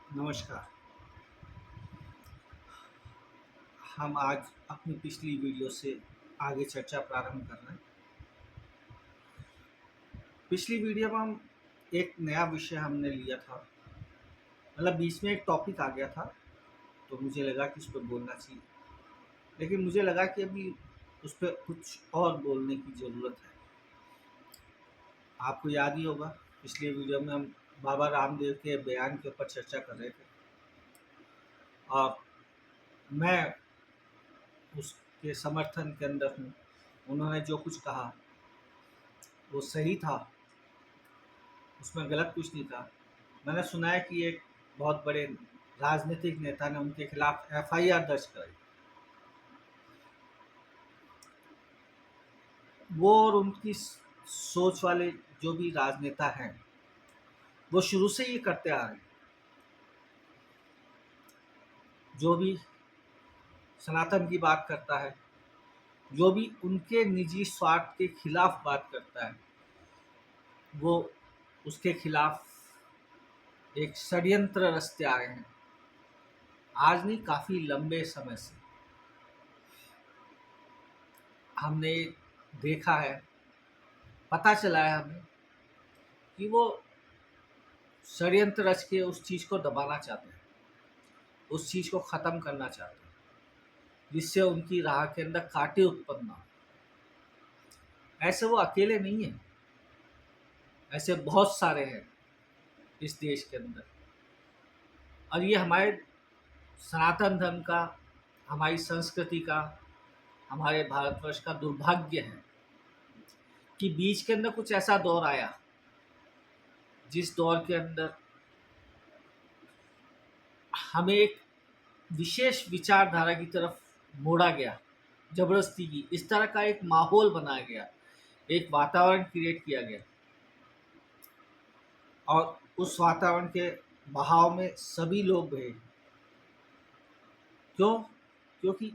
नमस्कार। हम आज अपनी पिछली वीडियो से आगे चर्चा प्रारंभ कर रहे हैं। पिछली वीडियो में हम एक नया विषय हमने लिया था, मतलब बीच में एक टॉपिक आ गया था, तो मुझे लगा कि उस पर बोलना चाहिए। लेकिन मुझे लगा कि अभी उस पर कुछ और बोलने की ज़रूरत है। आपको याद ही होगा, पिछली वीडियो में हम बाबा रामदेव के बयान के ऊपर चर्चा कर रहे थे और मैं उसके समर्थन के अंदर हूँ। उन्होंने जो कुछ कहा वो सही था, उसमें गलत कुछ नहीं था। मैंने सुना है कि एक बहुत बड़े राजनीतिक नेता ने उनके खिलाफ एफआईआर दर्ज कराई। वो और उनकी सोच वाले जो भी राजनेता हैं, वो शुरू से ये करते आ रहे हैं। जो भी सनातन की बात करता है, जो भी उनके निजी स्वार्थ के खिलाफ बात करता है, वो उसके खिलाफ एक षड्यंत्र रचते आ रहे हैं। आज नहीं, काफ़ी लंबे समय से हमने देखा है, पता चला है हमें कि वो षड्यंत्र रच के उस चीज़ को दबाना चाहते हैं, उस चीज़ को ख़त्म करना चाहते हैं, जिससे उनकी राह के अंदर कांटे उत्पन्न ना हो। ऐसे वो अकेले नहीं हैं, ऐसे बहुत सारे हैं इस देश के अंदर। और ये हमारे सनातन धर्म का, हमारी संस्कृति का, हमारे भारतवर्ष का दुर्भाग्य है कि बीच के अंदर कुछ ऐसा दौर आया, जिस दौर के अंदर हमें एक विशेष विचारधारा की तरफ मोड़ा गया, जबरदस्ती की। इस तरह का एक माहौल बनाया गया, एक वातावरण क्रिएट किया गया, और उस वातावरण के बहाव में सभी लोग बहे। क्यों? क्योंकि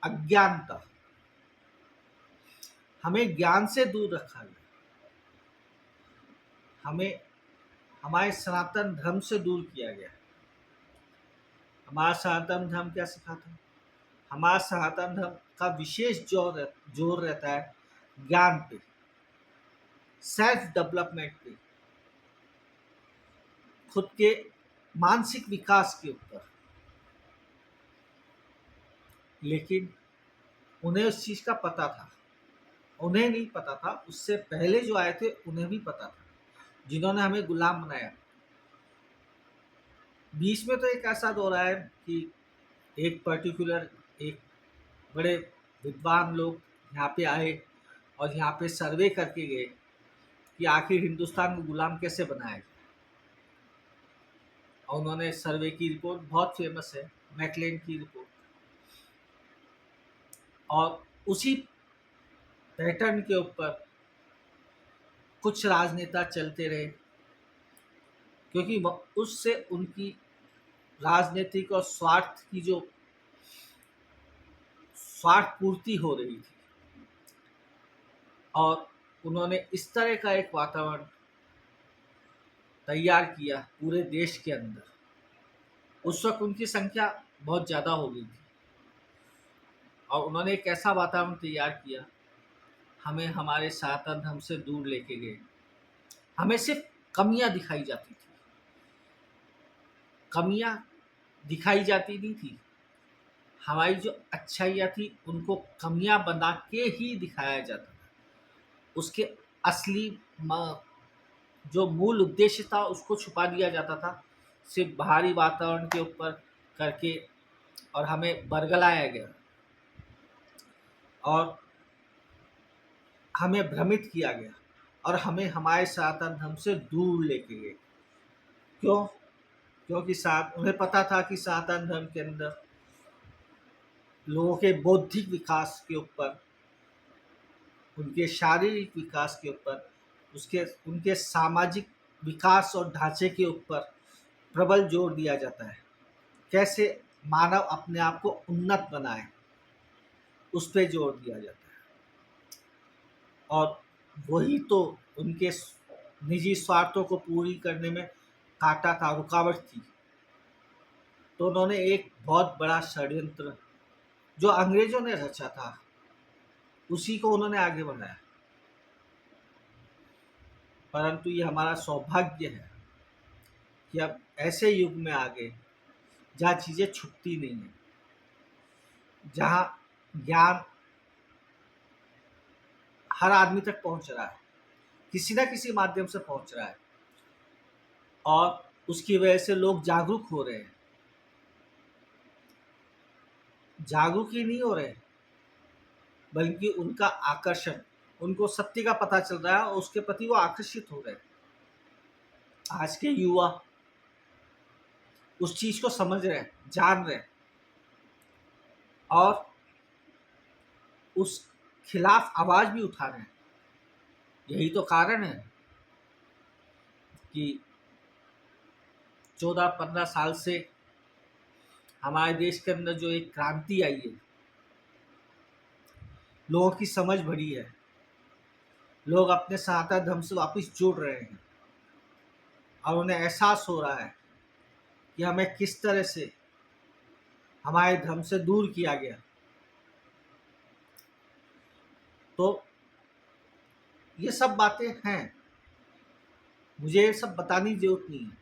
अज्ञानता, हमें ज्ञान से दूर रखा गया, हमें हमारे सनातन धर्म से दूर किया गया। हमारा सनातन धर्म क्या सिखाता है? हमारा सनातन धर्म का विशेष जोर रहता है ज्ञान पे, सेल्फ डेवलपमेंट पे, खुद के मानसिक विकास के ऊपर। लेकिन उन्हें उस चीज़ का पता था, उन्हें नहीं पता था, उससे पहले जो आए थे उन्हें भी पता था, जिन्होंने हमें गुलाम बनाया। बीच में तो एक ऐसा दौर आया कि एक पर्टिकुलर, एक बड़े विद्वान लोग यहाँ पे आए और यहाँ पे सर्वे करके गए कि आखिर हिंदुस्तान को गुलाम कैसे बनाया जाए। और उन्होंने सर्वे की रिपोर्ट, बहुत फेमस है, मैकलेन की रिपोर्ट, और उसी पैटर्न के ऊपर कुछ राजनेता चलते रहे, क्योंकि उससे उनकी राजनीतिक और स्वार्थ की जो स्वार्थ पूर्ति हो रही थी। और उन्होंने इस तरह का एक वातावरण तैयार किया पूरे देश के अंदर। उस वक्त उनकी संख्या बहुत ज़्यादा हो गई थी, और उन्होंने एक ऐसा वातावरण तैयार किया, हमें हमारे सनातन धर्म से दूर लेके गए। हमें सिर्फ कमियां दिखाई जाती थी, कमियां दिखाई जाती नहीं थी, हमारी जो अच्छाइयाँ थी उनको कमियां बना के ही दिखाया जाता था। उसके असली जो मूल उद्देश्य था उसको छुपा दिया जाता था, सिर्फ बाहरी वातावरण के ऊपर करके, और हमें बरगलाया गया और हमें भ्रमित किया गया, और हमें हमारे सनातन धर्म से दूर लेके गए। क्यों? क्योंकि उन्हें पता था कि सनातन धर्म के अंदर लोगों के बौद्धिक विकास के ऊपर, उनके शारीरिक विकास के ऊपर, उसके उनके सामाजिक विकास और ढांचे के ऊपर प्रबल जोर दिया जाता है। कैसे मानव अपने आप को उन्नत बनाए, उस पर जोर दिया जाता है। और वही तो उनके निजी स्वार्थों को पूरी करने में कांटा था, रुकावट थी। तो उन्होंने एक बहुत बड़ा षड्यंत्र जो अंग्रेजों ने रचा था उसी को उन्होंने आगे बढ़ाया। परंतु ये हमारा सौभाग्य है कि अब ऐसे युग में आ गए जहाँ चीज़ें छुपती नहीं हैं, जहाँ ज्ञान हर आदमी तक पहुँच रहा है, किसी न किसी माध्यम से पहुँच रहा है, और उसकी वजह से लोग जागरूक हो रहे हैं। जागरूक ही नहीं हो रहे, बल्कि उनका आकर्षण, उनको सत्य का पता चल रहा है और उसके प्रति वो आकर्षित हो रहे हैं। आज के युवा उस चीज को समझ रहे हैं, जान रहे हैं, और उस खिलाफ आवाज भी उठा रहे हैं। यही तो कारण है कि 14-15 साल से हमारे देश के अंदर जो एक क्रांति आई है, लोगों की समझ बढ़ी है, लोग अपने सनातन धर्म से वापस जुड़ रहे हैं और उन्हें एहसास हो रहा है कि हमें किस तरह से हमारे धर्म से दूर किया गया। तो ये सब बातें हैं, मुझे ये सब बताने की जरूरत नहीं है,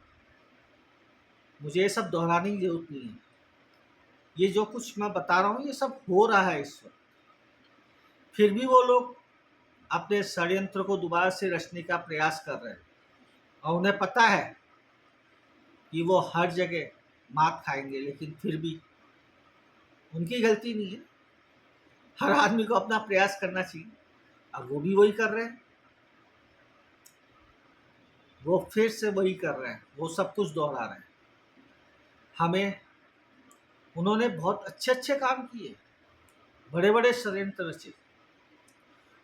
मुझे ये सब दोहराने की जरूरत नहीं है। ये जो कुछ मैं बता रहा हूँ ये सब हो रहा है इस वक्त, फिर भी वो लोग अपने षड्यंत्र को दोबारा से रचने का प्रयास कर रहे हैं और उन्हें पता है कि वो हर जगह मात खाएंगे, लेकिन फिर भी उनकी गलती नहीं है। हर आदमी को अपना प्रयास करना चाहिए, और वो भी वही कर रहे हैं, वो फिर से वही कर रहे हैं, वो सब कुछ दोहरा रहे हैं। हमें उन्होंने बहुत अच्छे अच्छे काम किए, बड़े बड़े षड्यंत्र रचे।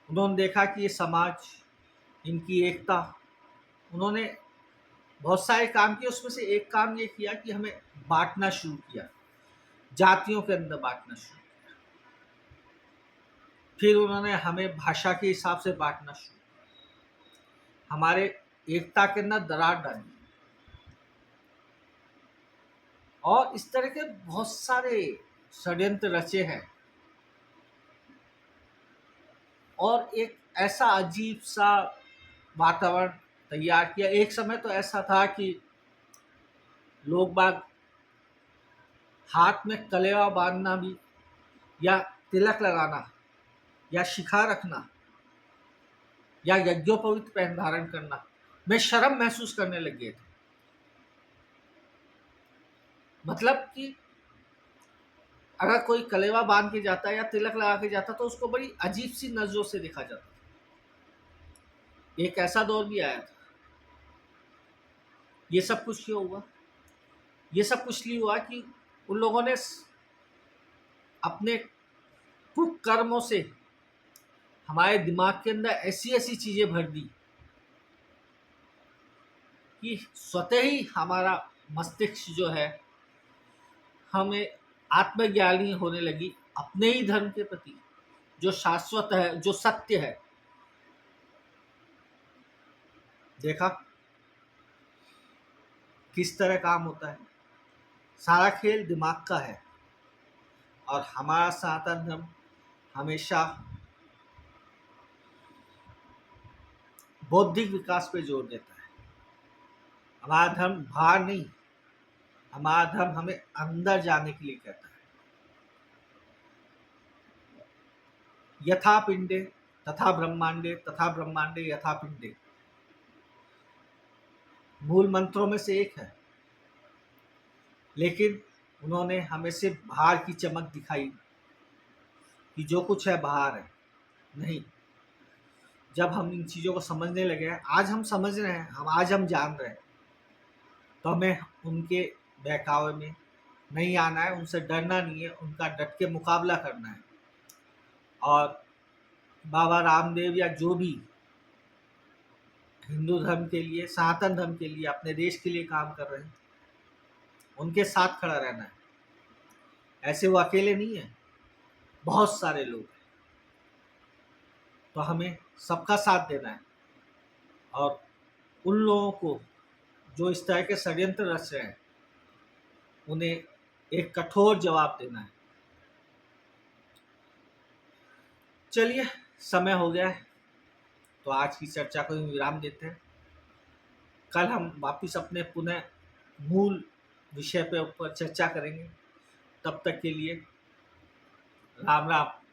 उन्होंने देखा कि ये समाज, इनकी एकता, उन्होंने बहुत सारे काम किए। उसमें से एक काम ये किया कि हमें बांटना शुरू किया, जातियों के अंदर बांटना शुरू किया। फिर उन्होंने हमें भाषा के हिसाब से बांटना शुरू किया, हमारे एकता के अंदर दरार डाली, और इस तरह के बहुत सारे षड्यंत्र रचे हैं। और एक ऐसा अजीब सा वातावरण तैयार किया। एक समय तो ऐसा था कि लोग बाग हाथ में कलेवा बांधना भी, या तिलक लगाना, या शिखा रखना, या यज्ञोपवीत पहन धारण करना में शर्म महसूस करने लग गए थे। मतलब कि अगर कोई कलेवा बांध के जाता है या तिलक लगा के जाता तो उसको बड़ी अजीब सी नजरों से देखा जाता था। एक ऐसा दौर भी आया था। ये सब कुछ क्यों हुआ? ये सब कुछ लिए हुआ कि उन लोगों ने अपने कुकर्मों से हमारे दिमाग के अंदर ऐसी ऐसी चीजें भर दी कि स्वतः ही हमारा मस्तिष्क जो है हमें आत्मज्ञानी होने लगी अपने ही धर्म के प्रति, जो शाश्वत है, जो सत्य है। देखा किस तरह काम होता है। सारा खेल दिमाग का है, और हमारा सनातन धर्म हमेशा बौद्धिक विकास पे जोर देता है। हमारा धर्म बाहर नहीं, हमारा धर्म हमें अंदर जाने के लिए कहता है। यथा पिंडे तथा ब्रह्मांडे, तथा ब्रह्मांडे यथा पिंडे मूल मंत्रों में से एक है, लेकिन उन्होंने हमें से बाहर की चमक दिखाई कि जो कुछ है बाहर है। नहीं, जब हम इन चीज़ों को समझने लगे हैं, आज हम समझ रहे हैं, आज हम जान रहे हैं, तो हमें उनके बहकावे में नहीं आना है, उनसे डरना नहीं है, उनका डट के मुकाबला करना है। और बाबा रामदेव या जो भी हिंदू धर्म के लिए, सनातन धर्म के लिए, अपने देश के लिए काम कर रहे हैं, उनके साथ खड़ा रहना है। ऐसे वो अकेले नहीं है, बहुत सारे लोग हैं, तो हमें सबका साथ देना है। और उन लोगों को जो इस तरह के षड्यंत्र रच रहे हैं, उन्हें एक कठोर जवाब देना है। चलिए, समय हो गया है, तो आज की चर्चा को विराम देते हैं। कल हम वापिस अपने पुनः मूल विषय पे ऊपर चर्चा करेंगे। तब तक के लिए राम राम।